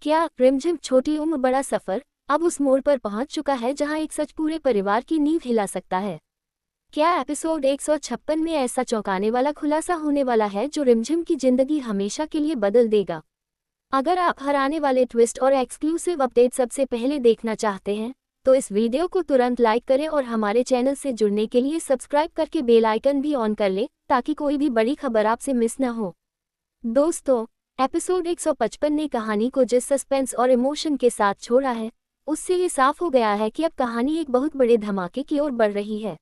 क्या रिमझिम छोटी उम्र बड़ा सफर अब उस मोड़ पर पहुंच चुका है जहां एक सच पूरे परिवार की नींव हिला सकता है। क्या एपिसोड 156 में ऐसा चौंकाने वाला खुलासा होने वाला है जो रिमझिम की जिंदगी हमेशा के लिए बदल देगा? अगर आप हराने वाले ट्विस्ट और एक्सक्लूसिव अपडेट सबसे पहले देखना चाहते हैं तो इस वीडियो को तुरंत लाइक करें और हमारे चैनल से जुड़ने के लिए सब्सक्राइब करके बेल आइकन भी ऑन कर लें ताकि कोई भी बड़ी खबर आपसे मिस न हो। दोस्तों, एपिसोड 155 ने कहानी को जिस सस्पेंस और इमोशन के साथ छोड़ा है उससे ये साफ हो गया है कि अब कहानी एक बहुत बड़े धमाके की ओर बढ़ रही है।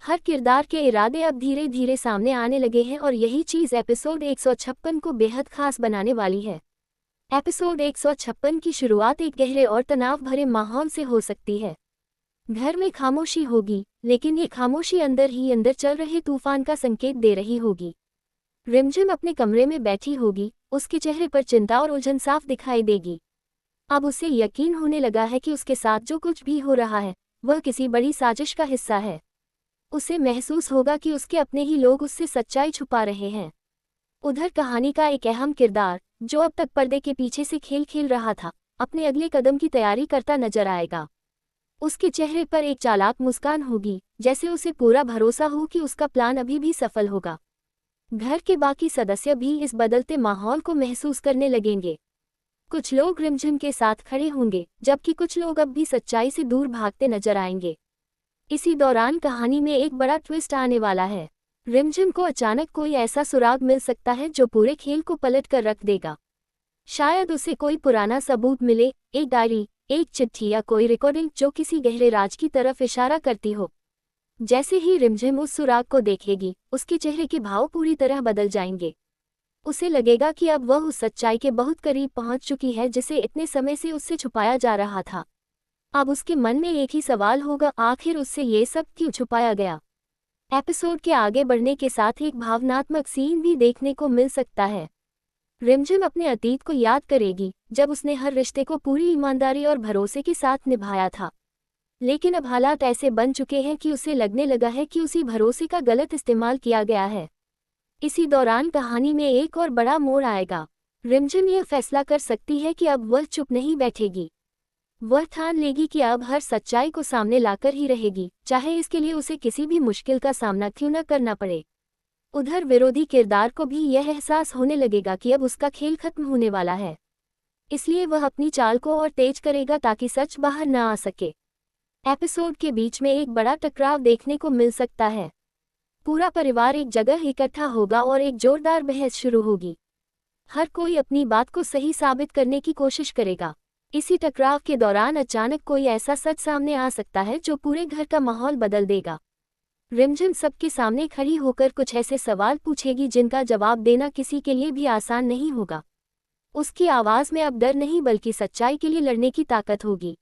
हर किरदार के इरादे अब धीरे धीरे सामने आने लगे हैं और यही चीज़ एपिसोड 156 को बेहद खास बनाने वाली है। एपिसोड 156 की शुरुआत एक गहरे और तनाव भरे माहौल से हो सकती है। घर में खामोशी होगी, लेकिन ये खामोशी अंदर ही अंदर चल रहे तूफान का संकेत दे रही होगी। रिमझिम अपने कमरे में बैठी होगी, उसके चेहरे पर चिंता और उलझन साफ दिखाई देगी। अब उसे यकीन होने लगा है कि उसके साथ जो कुछ भी हो रहा है वह किसी बड़ी साजिश का हिस्सा है। उसे महसूस होगा कि उसके अपने ही लोग उससे सच्चाई छुपा रहे हैं। उधर कहानी का एक अहम किरदार जो अब तक पर्दे के पीछे से खेल खेल रहा था, अपने अगले कदम की तैयारी करता नजर आएगा। उसके चेहरे पर एक चालाक मुस्कान होगी, जैसे उसे पूरा भरोसा हो कि उसका प्लान अभी भी सफल होगा। घर के बाकी सदस्य भी इस बदलते माहौल को महसूस करने लगेंगे। कुछ लोग रिमझिम के साथ खड़े होंगे, जबकि कुछ लोग अब भी सच्चाई से दूर भागते नजर आएंगे। इसी दौरान कहानी में एक बड़ा ट्विस्ट आने वाला है। रिमझिम को अचानक कोई ऐसा सुराग मिल सकता है जो पूरे खेल को पलट कर रख देगा। शायद उसे कोई पुराना सबूत मिले, एक डायरी, एक चिट्ठी या कोई रिकॉर्डिंग जो किसी गहरे राज की तरफ इशारा करती हो। जैसे ही रिमझिम उस सुराग को देखेगी, उसके चेहरे के भाव पूरी तरह बदल जाएंगे। उसे लगेगा कि अब वह उस सच्चाई के बहुत करीब पहुंच चुकी है जिसे इतने समय से उससे छुपाया जा रहा था। अब उसके मन में एक ही सवाल होगा, आखिर उससे ये सब क्यों छुपाया गया? एपिसोड के आगे बढ़ने के साथ एक भावनात्मक सीन भी देखने को मिल सकता है। रिमझिम अपने अतीत को याद करेगी, जब उसने हर रिश्ते को पूरी ईमानदारी और भरोसे के साथ निभाया था। लेकिन अब हालात ऐसे बन चुके हैं कि उसे लगने लगा है कि उसी भरोसे का गलत इस्तेमाल किया गया है। इसी दौरान कहानी में एक और बड़ा मोड़ आएगा। रिमझिम यह फैसला कर सकती है कि अब वह चुप नहीं बैठेगी। वह ठान लेगी कि अब हर सच्चाई को सामने लाकर ही रहेगी, चाहे इसके लिए उसे किसी भी मुश्किल का सामना क्यों न करना पड़े। उधर विरोधी किरदार को भी यह एहसास होने लगेगा कि अब उसका खेल खत्म होने वाला है। इसलिए वह अपनी चाल को और तेज करेगा ताकि सच बाहर न आ सके। एपिसोड के बीच में एक बड़ा टकराव देखने को मिल सकता है। पूरा परिवार एक जगह इकट्ठा होगा और एक जोरदार बहस शुरू होगी। हर कोई अपनी बात को सही साबित करने की कोशिश करेगा। इसी टकराव के दौरान अचानक कोई ऐसा सच सामने आ सकता है जो पूरे घर का माहौल बदल देगा। रिमझिम सबके सामने खड़ी होकर कुछ ऐसे सवाल पूछेगी जिनका जवाब देना किसी के लिए भी आसान नहीं होगा। उसकी आवाज़ में अब डर नहीं बल्कि सच्चाई के लिए लड़ने की ताकत होगी।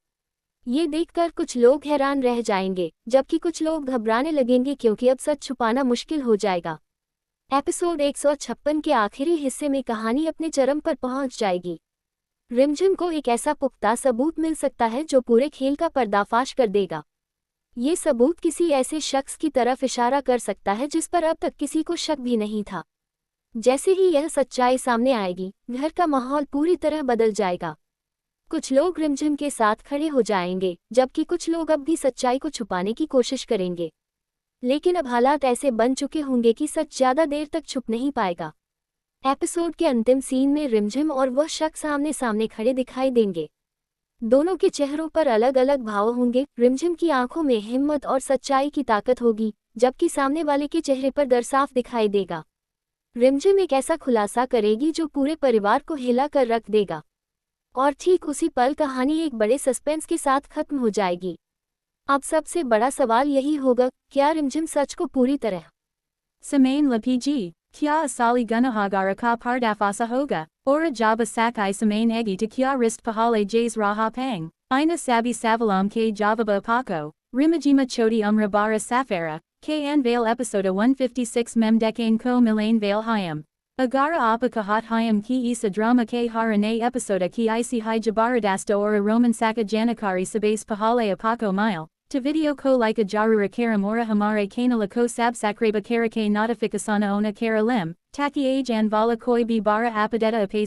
ये देखकर कुछ लोग हैरान रह जाएंगे, जबकि कुछ लोग घबराने लगेंगे क्योंकि अब सच छुपाना मुश्किल हो जाएगा। एपिसोड 156 के आखिरी हिस्से में कहानी अपने चरम पर पहुंच जाएगी। रिमझिम को एक ऐसा पुख्ता सबूत मिल सकता है जो पूरे खेल का पर्दाफाश कर देगा। ये सबूत किसी ऐसे शख्स की तरफ इशारा कर सकता है जिस पर अब तक किसी को शक भी नहीं था। जैसे ही यह सच्चाई सामने आएगी, घर का माहौल पूरी तरह बदल जाएगा। कुछ लोग रिमझिम के साथ खड़े हो जाएंगे, जबकि कुछ लोग अब भी सच्चाई को छुपाने की कोशिश करेंगे। लेकिन अब हालात ऐसे बन चुके होंगे कि सच ज्यादा देर तक छुप नहीं पाएगा। एपिसोड के अंतिम सीन में रिमझिम और वह शख्स आमने सामने खड़े दिखाई देंगे। दोनों के चेहरों पर अलग अलग भाव होंगे। रिमझिम की आंखों में हिम्मत और सच्चाई की ताकत होगी, जबकि सामने वाले के चेहरे पर डर साफ दिखाई देगा। रिमझिम एक ऐसा खुलासा करेगी जो पूरे परिवार को हिला कर रख देगा। और ठीक उसी पल कहानी एक बड़े सस्पेंस के साथ खत्म हो जाएगी। अब सबसे बड़ा सवाल यही होगा, क्या रिमझिम सच को पूरी तरह Samain la PG, kya asali gunahagara ka pardafasa hoga, ora jaba sakai samain egi to kya rist pahale jays raha pang, ina sabi savalam ke javaba paco, rimajima chodi umrabara safara, k anvale episode 156 memdekain ko milain vale hyam. Agara apakahat hyam ki isa drama ke harane episode ki isi hi jabaradasta ora roman saka janakari sabase pahale apako mile. To video ko like a jarura kara mora hamare kanala ko sab sakreba kara ke notificasana ona kara lim, taki age and vala koi bi bara apadeta apace.